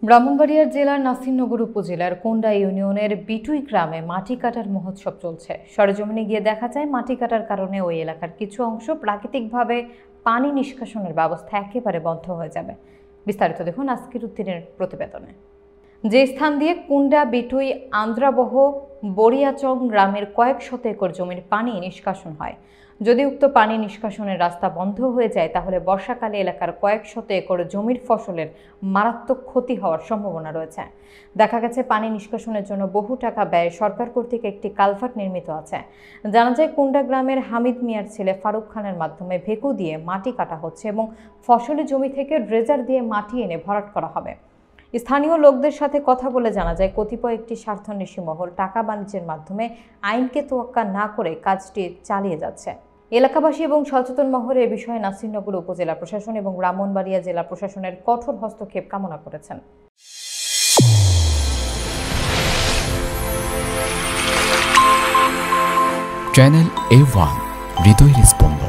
ব্রাহ্মণবাড়িয়া জেলার নাসিরনগর উপজেলার কোন্ডা ইউনিয়নের বিটুই গ্রামে মাটি কাটার মহোৎসব চলছে। সরেজমিনে গিয়ে দেখা যায় মাটি কাটার কারণে ওই এলাকার কিছু অংশ প্রাকৃতিকভাবে পানি নিষ্কাশনের ব্যবস্থা একেবারে বন্ধ হয়ে যাবে। বিস্তারিত দেখুন আজকের উদ্দিনের প্রতিবেদনে। যে স্থান দিয়ে কুন্ডা বিটুই আন্দ্রাবহ বড়িয়াচং গ্রামের কয়েক শত একর জমির পানি নিষ্কাশন হয়, যদি উক্ত পানি নিষ্কাশনের রাস্তা বন্ধ হয়ে যায় তাহলে বর্ষাকালে এলাকার কয়েক শত একর জমির ফসলের মারাত্মক ক্ষতি হওয়ার সম্ভাবনা রয়েছে। দেখা গেছে পানি নিষ্কাশনের জন্য বহু টাকা ব্যয়ে সরকার কর্তৃক একটি কালভার্ট নির্মিত আছে। জানা যায় কুন্ডা গ্রামের হামিদ মিয়ার ছেলে ফারুক খানের মাধ্যমে ভেকু দিয়ে মাটি কাটা হচ্ছে এবং ফসলি জমি থেকে ড্রেজার দিয়ে মাটি এনে ভরাট করা হবে। স্থানীয় লোকদের সাথে কথা বলে জানা যায় কতিপয় একটি স্বার্থান্বেষী মহল টাকা বাণিজ্যের মাধ্যমে আইনকে তোয়াক্কা না করে কাজটি চালিয়ে যাচ্ছে। এলাকাবাসী এবং সচেতন মহলে এ বিষয়ে নাসিরনগর উপজেলা প্রশাসন এবং ব্রাহ্মণবাড়িয়া জেলা প্রশাসনের কঠোর হস্তক্ষেপ কামনা করেছেন। চ্যানেল A1 হৃদয়ের স্পন্দন।